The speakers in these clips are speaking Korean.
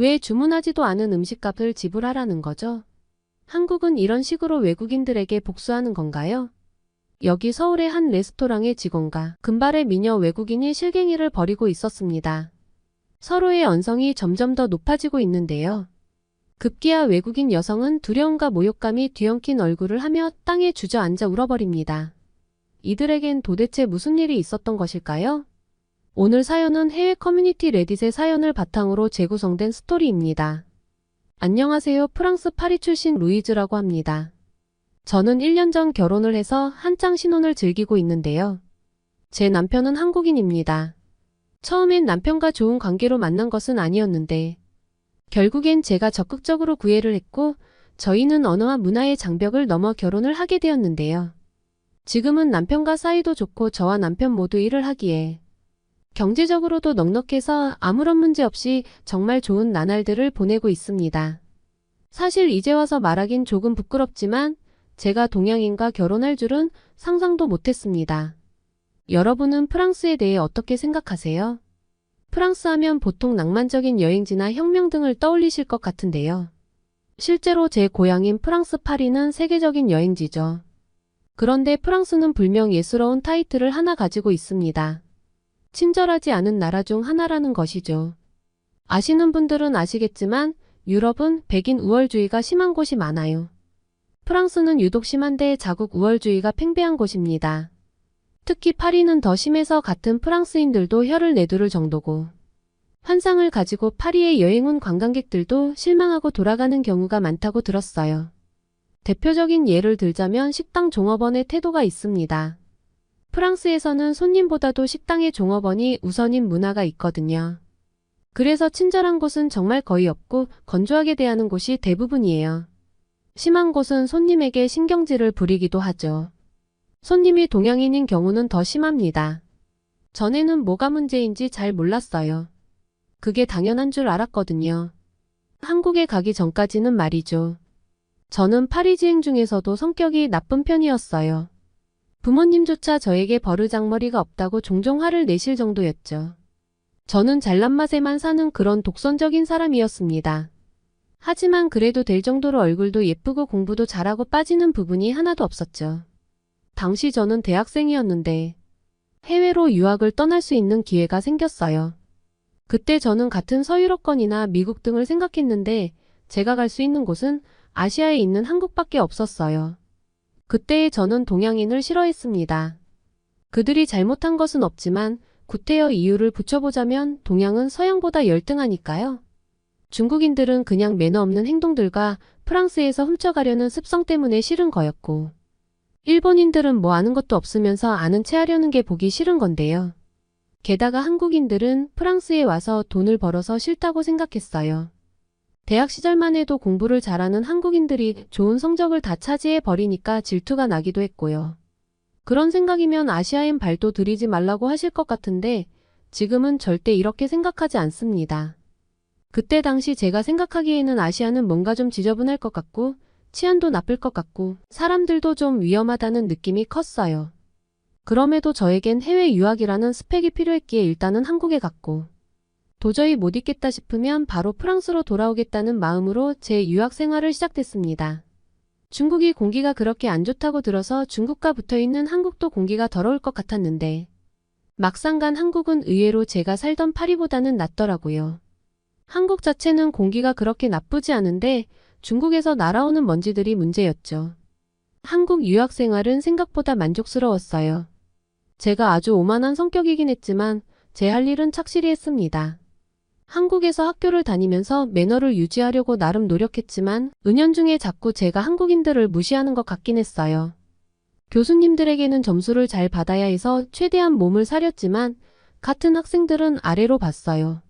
왜 주문하지도 않은 음식값을 지불하라는 거죠? 한국은 이런 식으로 외국인들에게 복수하는 건가요? 여기 서울의 한 레스토랑의 직원과 금발의 미녀 외국인이 실갱이를 벌이고 있었습니다. 서로의 언성이 점점 더 높아지고 있는데요. 급기야 외국인 여성은 두려움과 모욕감이 뒤엉킨 얼굴을 하며 땅에 주저앉아 울어버립니다. 이들에겐 도대체 무슨 일이 있었던 것일까요? 오늘 사연은 해외 커뮤니티 레딧의 사연을 바탕으로 재구성된 스토리입니다. 안녕하세요. 프랑스 파리 출신 루이즈라고 합니다. 저는 1년 전 결혼을 해서 한창 신혼을 즐기고 있는데요. 제 남편은 한국인입니다. 처음엔 남편과 좋은 관계로 만난 것은 아니었는데 결국엔 제가 적극적으로 구애를 했고 저희는 언어와 문화의 장벽을 넘어 결혼을 하게 되었는데요. 지금은 남편과 사이도 좋고 저와 남편 모두 일을 하기에 경제적으로도 넉넉해서 아무런 문제 없이 정말 좋은 나날들을 보내고 있습니다. 사실 이제 와서 말하긴 조금 부끄럽지만 제가 동양인과 결혼할 줄은 상상도 못했습니다. 여러분은 프랑스에 대해 어떻게 생각하세요? 프랑스 하면 보통 낭만적인 여행지나 혁명 등을 떠올리실 것 같은데요. 실제로 제 고향인 프랑스 파리는 세계적인 여행지죠. 그런데 프랑스는 불명 예스러운 타이틀을 하나 가지고 있습니다. 친절하지 않은 나라 중 하나라는 것이죠. 아시는 분들은 아시겠지만 유럽은 백인 우월주의가 심한 곳이 많아요. 프랑스는 유독 심한데 자국 우월주의가 팽배한 곳입니다. 특히 파리는 더 심해서 같은 프랑스인들도 혀를 내두를 정도고 환상을 가지고 파리에 여행 온 관광객들도 실망하고 돌아가는 경우가 많다고 들었어요. 대표적인 예를 들자면 식당 종업원의 태도가 있습니다. 프랑스에서는 손님보다도 식당의 종업원이 우선인 문화가 있거든요. 그래서 친절한 곳은 정말 거의 없고 건조하게 대하는 곳이 대부분이에요. 심한 곳은 손님에게 신경질을 부리기도 하죠. 손님이 동양인인 경우는 더 심합니다. 전에는 뭐가 문제인지 잘 몰랐어요. 그게 당연한 줄 알았거든요. 한국에 가기 전까지는 말이죠. 저는 파리지행 중에서도 성격이 나쁜 편이었어요. 부모님조차 저에게 버르장머리가 없다고 종종 화를 내실 정도였죠. 저는 잘난 맛에만 사는 그런 독선적인 사람이었습니다. 하지만 그래도 될 정도로 얼굴도 예쁘고 공부도 잘하고 빠지는 부분이 하나도 없었죠. 당시 저는 대학생이었는데 해외로 유학을 떠날 수 있는 기회가 생겼어요. 그때 저는 같은 서유럽권이나 미국 등을 생각했는데 제가 갈 수 있는 곳은 아시아에 있는 한국밖에 없었어요. 그때의 저는 동양인을 싫어했습니다. 그들이 잘못한 것은 없지만 구태여 이유를 붙여보자면 동양은 서양보다 열등하니까요. 중국인들은 그냥 매너 없는 행동들과 프랑스에서 훔쳐가려는 습성 때문에 싫은 거였고 일본인들은 뭐 아는 것도 없으면서 아는 체 하려는 게 보기 싫은 건데요. 게다가 한국인들은 프랑스에 와서 돈을 벌어서 싫다고 생각했어요. 대학 시절만 해도 공부를 잘하는 한국인들이 좋은 성적을 다 차지해 버리니까 질투가 나기도 했고요. 그런 생각이면 아시아엔 발도 들이지 말라고 하실 것 같은데 지금은 절대 이렇게 생각하지 않습니다. 그때 당시 제가 생각하기에는 아시아는 뭔가 좀 지저분할 것 같고 치안도 나쁠 것 같고 사람들도 좀 위험하다는 느낌이 컸어요. 그럼에도 저에겐 해외 유학이라는 스펙이 필요했기에 일단은 한국에 갔고 도저히 못 있겠다 싶으면 바로 프랑스로 돌아오겠다는 마음으로 제 유학 생활을 시작됐습니다. 중국이 공기가 그렇게 안 좋다고 들어서 중국과 붙어있는 한국도 공기가 더러울 것 같았는데 막상 간 한국은 의외로 제가 살던 파리보다는 낫더라고요. 한국 자체는 공기가 그렇게 나쁘지 않은데 중국에서 날아오는 먼지들이 문제였죠. 한국 유학 생활은 생각보다 만족스러웠어요. 제가 아주 오만한 성격이긴 했지만 제 할 일은 착실히 했습니다. 한국에서 학교를 다니면서 매너를 유지하려고 나름 노력했지만 은연중에 자꾸 제가 한국인들을 무시하는 것 같긴 했어요. 교수님들에게는 점수를 잘 받아야 해서 최대한 몸을 사렸지만 같은 학생들은 아래로 봤어요.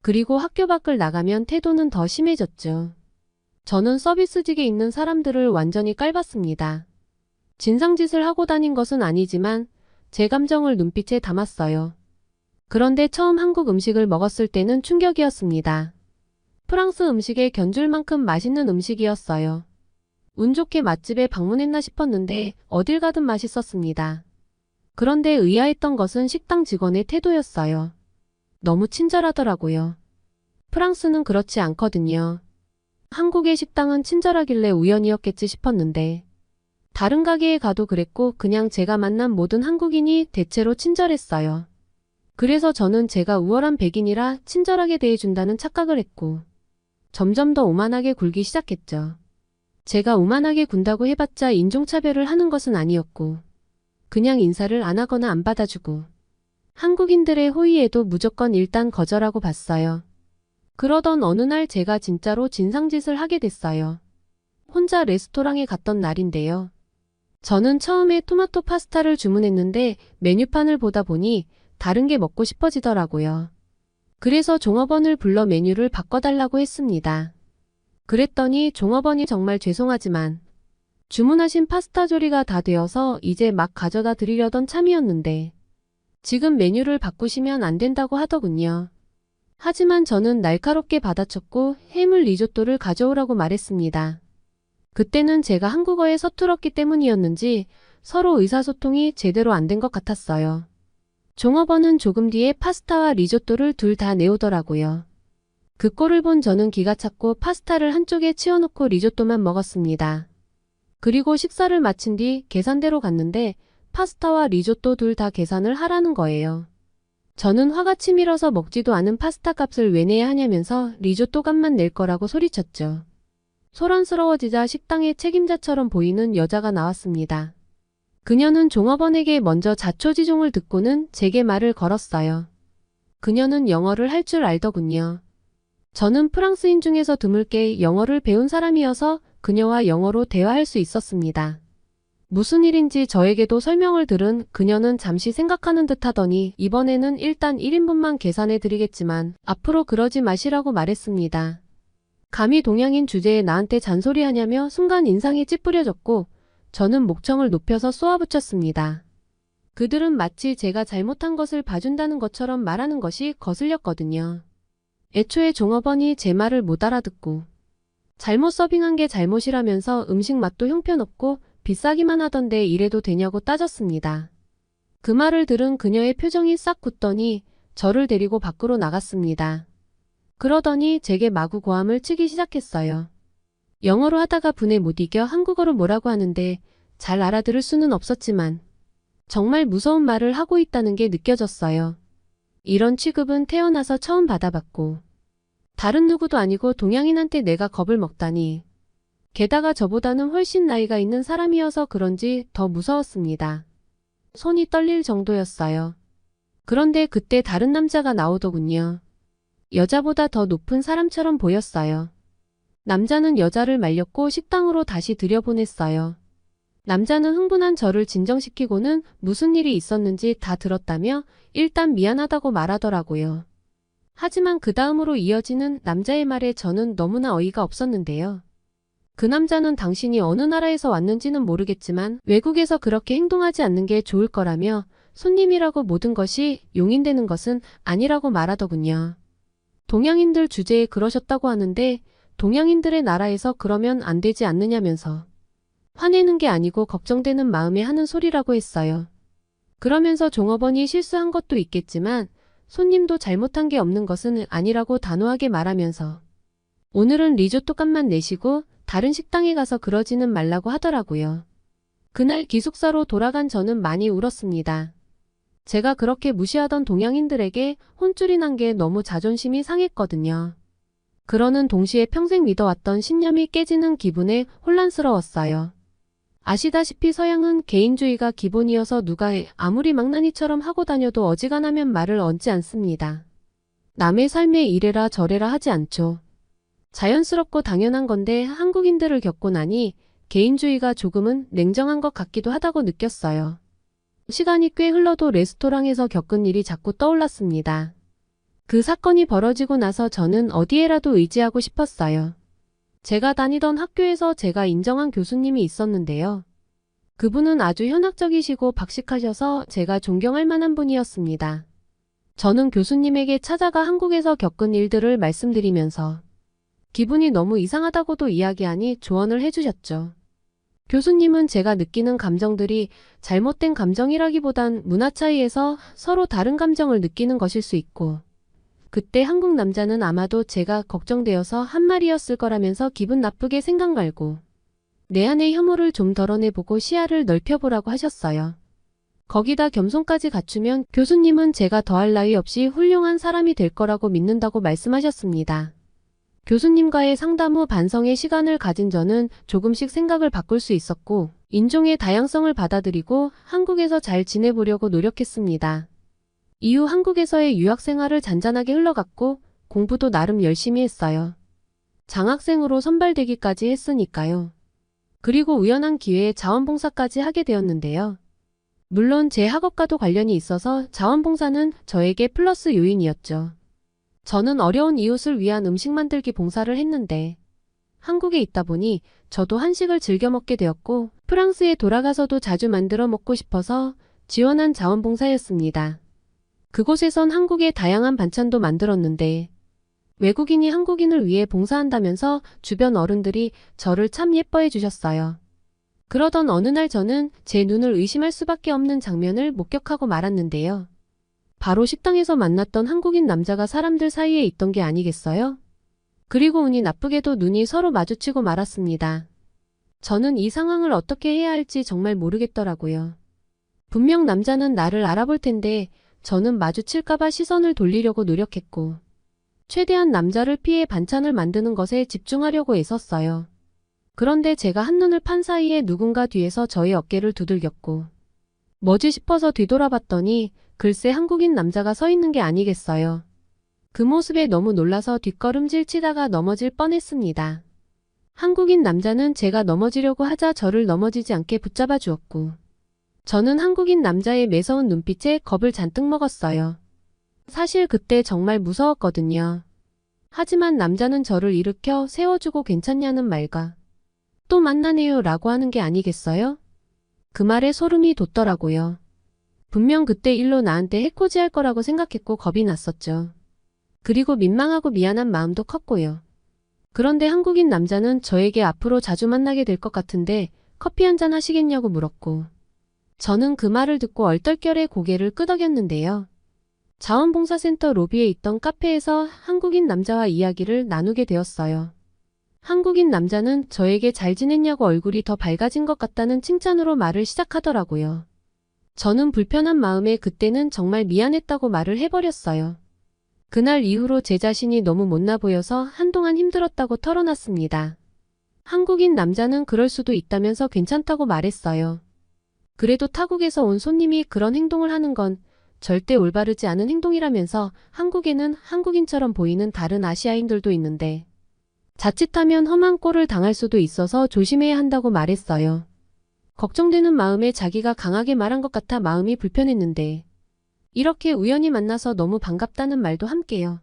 그리고 학교 밖을 나가면 태도는 더 심해졌죠. 저는 서비스직에 있는 사람들을 완전히 깔봤습니다. 진상짓을 하고 다닌 것은 아니지만 제 감정을 눈빛에 담았어요. 그런데 처음 한국 음식을 먹었을 때는 충격이었습니다. 프랑스 음식에 견줄 만큼 맛있는 음식이었어요. 운 좋게 맛집에 방문했나 싶었는데 어딜 가든 맛있었습니다. 그런데 의아했던 것은 식당 직원의 태도였어요. 너무 친절하더라고요. 프랑스는 그렇지 않거든요. 한국의 식당은 친절하길래 우연이었겠지 싶었는데 다른 가게에 가도 그랬고 그냥 제가 만난 모든 한국인이 대체로 친절했어요. 그래서 저는 제가 우월한 백인이라 친절하게 대해준다는 착각을 했고 점점 더 오만하게 굴기 시작했죠. 제가 오만하게 군다고 해봤자 인종차별을 하는 것은 아니었고 그냥 인사를 안 하거나 안 받아주고 한국인들의 호의에도 무조건 일단 거절하고 봤어요. 그러던 어느 날 제가 진짜로 진상짓을 하게 됐어요. 혼자 레스토랑에 갔던 날인데요. 저는 처음에 토마토 파스타를 주문했는데 메뉴판을 보다 보니 다른 게 먹고 싶어지더라고요. 그래서 종업원을 불러 메뉴를 바꿔달라고 했습니다. 그랬더니 종업원이 정말 죄송하지만 주문하신 파스타 조리가 다 되어서 이제 막 가져다 드리려던 참이었는데 지금 메뉴를 바꾸시면 안 된다고 하더군요. 하지만 저는 날카롭게 받아쳤고 해물 리조또를 가져오라고 말했습니다. 그때는 제가 한국어에 서툴었기 때문이었는지 서로 의사소통이 제대로 안 된 것 같았어요. 종업원은 조금 뒤에 파스타와 리조또를 둘 다 내오더라고요. 그 꼴을 본 저는 기가 찼고 파스타를 한쪽에 치워놓고 리조또만 먹었습니다. 그리고 식사를 마친 뒤 계산대로 갔는데 파스타와 리조또 둘 다 계산을 하라는 거예요. 저는 화가 치밀어서 먹지도 않은 파스타 값을 왜 내야 하냐면서 리조또 값만 낼 거라고 소리쳤죠. 소란스러워지자 식당의 책임자처럼 보이는 여자가 나왔습니다. 그녀는 종업원에게 먼저 자초지종을 듣고는 제게 말을 걸었어요. 그녀는 영어를 할 줄 알더군요. 저는 프랑스인 중에서 드물게 영어를 배운 사람이어서 그녀와 영어로 대화할 수 있었습니다. 무슨 일인지 저에게도 설명을 들은 그녀는 잠시 생각하는 듯 하더니 이번에는 일단 1인분만 계산해 드리겠지만 앞으로 그러지 마시라고 말했습니다. 감히 동양인 주제에 나한테 잔소리하냐며 순간 인상이 찌푸려졌고 저는 목청을 높여서 쏘아붙였습니다. 그들은 마치 제가 잘못한 것을 봐준다는 것처럼 말하는 것이 거슬렸거든요. 애초에 종업원이 제 말을 못 알아듣고 잘못 서빙한 게 잘못이라면서 음식 맛도 형편없고 비싸기만 하던데 이래도 되냐고 따졌습니다. 그 말을 들은 그녀의 표정이 싹 굳더니 저를 데리고 밖으로 나갔습니다. 그러더니 제게 마구 고함을 치기 시작했어요. 영어로 하다가 분에 못 이겨 한국어로 뭐라고 하는데 잘 알아들을 수는 없었지만 정말 무서운 말을 하고 있다는 게 느껴졌어요. 이런 취급은 태어나서 처음 받아봤고 다른 누구도 아니고 동양인한테 내가 겁을 먹다니. 게다가 저보다는 훨씬 나이가 있는 사람이어서 그런지 더 무서웠습니다. 손이 떨릴 정도였어요. 그런데 그때 다른 남자가 나오더군요. 여자보다 더 높은 사람처럼 보였어요. 남자는 여자를 말렸고 식당으로 다시 들여보냈어요. 남자는 흥분한 저를 진정시키고는 무슨 일이 있었는지 다 들었다며 일단 미안하다고 말하더라고요. 하지만 그 다음으로 이어지는 남자의 말에 저는 너무나 어이가 없었는데요. 그 남자는 당신이 어느 나라에서 왔는지는 모르겠지만 외국에서 그렇게 행동하지 않는 게 좋을 거라며 손님이라고 모든 것이 용인되는 것은 아니라고 말하더군요. 동양인들 주제에 그러셨다고 하는데 동양인들의 나라에서 그러면 안 되지 않느냐면서 화내는 게 아니고 걱정되는 마음에 하는 소리라고 했어요. 그러면서 종업원이 실수한 것도 있겠지만 손님도 잘못한 게 없는 것은 아니라고 단호하게 말하면서 오늘은 리조또 값만 내시고 다른 식당에 가서 그러지는 말라고 하더라고요. 그날 기숙사로 돌아간 저는 많이 울었습니다. 제가 그렇게 무시하던 동양인들에게 혼쭐이 난 게 너무 자존심이 상했거든요. 그러는 동시에 평생 믿어왔던 신념이 깨지는 기분에 혼란스러웠어요. 아시다시피 서양은 개인주의가 기본이어서 누가 아무리 망나니처럼 하고 다녀도 어지간하면 말을 얹지 않습니다. 남의 삶에 이래라 저래라 하지 않죠. 자연스럽고 당연한 건데 한국인들을 겪고 나니 개인주의가 조금은 냉정한 것 같기도 하다고 느꼈어요. 시간이 꽤 흘러도 레스토랑에서 겪은 일이 자꾸 떠올랐습니다. 그 사건이 벌어지고 나서 저는 어디에라도 의지하고 싶었어요. 제가 다니던 학교에서 제가 인정한 교수님이 있었는데요. 그분은 아주 현학적이시고 박식하셔서 제가 존경할 만한 분이었습니다. 저는 교수님에게 찾아가 한국에서 겪은 일들을 말씀드리면서 기분이 너무 이상하다고도 이야기하니 조언을 해주셨죠. 교수님은 제가 느끼는 감정들이 잘못된 감정이라기보단 문화 차이에서 서로 다른 감정을 느끼는 것일 수 있고 그때 한국 남자는 아마도 제가 걱정되어서 한 말이었을 거라면서 기분 나쁘게 생각 말고 내 안의 혐오를 좀 덜어내보고 시야를 넓혀보라고 하셨어요. 거기다 겸손까지 갖추면 교수님은 제가 더할 나위 없이 훌륭한 사람이 될 거라고 믿는다고 말씀하셨습니다. 교수님과의 상담 후 반성의 시간을 가진 저는 조금씩 생각을 바꿀 수 있었고 인종의 다양성을 받아들이고 한국에서 잘 지내보려고 노력했습니다. 이후 한국에서의 유학 생활을 잔잔하게 흘러갔고 공부도 나름 열심히 했어요. 장학생으로 선발되기까지 했으니까요. 그리고 우연한 기회에 자원봉사까지 하게 되었는데요. 물론 제 학업과도 관련이 있어서 자원봉사는 저에게 플러스 요인이었죠. 저는 어려운 이웃을 위한 음식 만들기 봉사를 했는데 한국에 있다 보니 저도 한식을 즐겨 먹게 되었고 프랑스에 돌아가서도 자주 만들어 먹고 싶어서 지원한 자원봉사였습니다. 그곳에선 한국의 다양한 반찬도 만들었는데 외국인이 한국인을 위해 봉사한다면서 주변 어른들이 저를 참 예뻐해 주셨어요. 그러던 어느 날 저는 제 눈을 의심할 수밖에 없는 장면을 목격하고 말았는데요. 바로 식당에서 만났던 한국인 남자가 사람들 사이에 있던 게 아니겠어요? 그리고 운이 나쁘게도 눈이 서로 마주치고 말았습니다. 저는 이 상황을 어떻게 해야 할지 정말 모르겠더라고요. 분명 남자는 나를 알아볼 텐데 저는 마주칠까봐 시선을 돌리려고 노력했고 최대한 남자를 피해 반찬을 만드는 것에 집중하려고 애썼어요. 그런데 제가 한눈을 판 사이에 누군가 뒤에서 저의 어깨를 두들겼고 뭐지 싶어서 뒤돌아봤더니 글쎄 한국인 남자가 서 있는 게 아니겠어요. 그 모습에 너무 놀라서 뒷걸음질 치다가 넘어질 뻔했습니다. 한국인 남자는 제가 넘어지려고 하자 저를 넘어지지 않게 붙잡아 주었고 저는 한국인 남자의 매서운 눈빛에 겁을 잔뜩 먹었어요. 사실 그때 정말 무서웠거든요. 하지만 남자는 저를 일으켜 세워주고 괜찮냐는 말과 또 만나네요 라고 하는 게 아니겠어요? 그 말에 소름이 돋더라고요. 분명 그때 일로 나한테 해코지할 거라고 생각했고 겁이 났었죠. 그리고 민망하고 미안한 마음도 컸고요. 그런데 한국인 남자는 저에게 앞으로 자주 만나게 될 것 같은데 커피 한잔 하시겠냐고 물었고 저는 그 말을 듣고 얼떨결에 고개를 끄덕였는데요. 자원봉사센터 로비에 있던 카페에서 한국인 남자와 이야기를 나누게 되었어요. 한국인 남자는 저에게 잘 지냈냐고 얼굴이 더 밝아진 것 같다는 칭찬으로 말을 시작하더라고요. 저는 불편한 마음에 그때는 정말 미안했다고 말을 해버렸어요. 그날 이후로 제 자신이 너무 못나 보여서 한동안 힘들었다고 털어놨습니다. 한국인 남자는 그럴 수도 있다면서 괜찮다고 말했어요. 그래도 타국에서 온 손님이 그런 행동을 하는 건 절대 올바르지 않은 행동이라면서 한국에는 한국인처럼 보이는 다른 아시아인들도 있는데 자칫하면 험한 꼴을 당할 수도 있어서 조심해야 한다고 말했어요. 걱정되는 마음에 자기가 강하게 말한 것 같아 마음이 불편했는데 이렇게 우연히 만나서 너무 반갑다는 말도 함께요.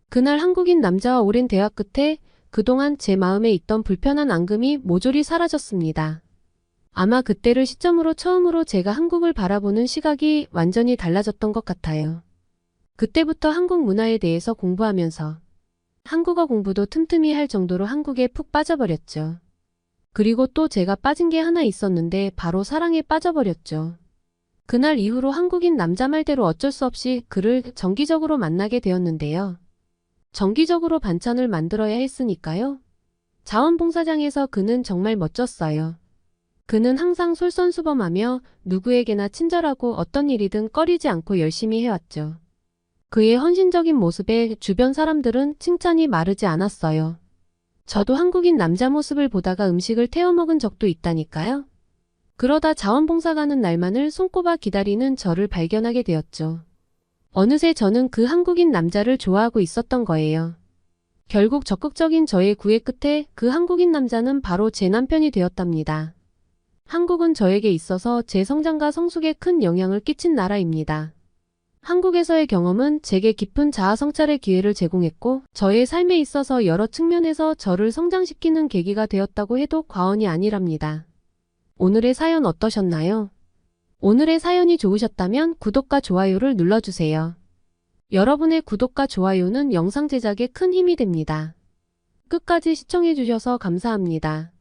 그날 한국인 남자와 오랜 대화 끝에 그동안 제 마음에 있던 불편한 앙금이 모조리 사라졌습니다. 아마 그때를 시점으로 처음으로 제가 한국을 바라보는 시각이 완전히 달라졌던 것 같아요. 그때부터 한국 문화에 대해서 공부하면서 한국어 공부도 틈틈이 할 정도로 한국에 푹 빠져버렸죠. 그리고 또 제가 빠진 게 하나 있었는데 바로 사랑에 빠져버렸죠. 그날 이후로 한국인 남자 말대로 어쩔 수 없이 그를 정기적으로 만나게 되었는데요. 정기적으로 반찬을 만들어야 했으니까요. 자원봉사장에서 그는 정말 멋졌어요. 그는 항상 솔선수범하며 누구에게나 친절하고 어떤 일이든 꺼리지 않고 열심히 해왔죠. 그의 헌신적인 모습에 주변 사람들은 칭찬이 마르지 않았어요. 저도 한국인 남자 모습을 보다가 음식을 태워 먹은 적도 있다니까요. 그러다 자원봉사 가는 날만을 손꼽아 기다리는 저를 발견하게 되었죠. 어느새 저는 그 한국인 남자를 좋아하고 있었던 거예요. 결국 적극적인 저의 구애 끝에 그 한국인 남자는 바로 제 남편이 되었답니다. 한국은 저에게 있어서 제 성장과 성숙에 큰 영향을 끼친 나라입니다. 한국에서의 경험은 제게 깊은 자아 성찰의 기회를 제공했고 저의 삶에 있어서 여러 측면에서 저를 성장시키는 계기가 되었다고 해도 과언이 아니랍니다. 오늘의 사연 어떠셨나요? 오늘의 사연이 좋으셨다면 구독과 좋아요를 눌러주세요. 여러분의 구독과 좋아요는 영상 제작에 큰 힘이 됩니다. 끝까지 시청해주셔서 감사합니다.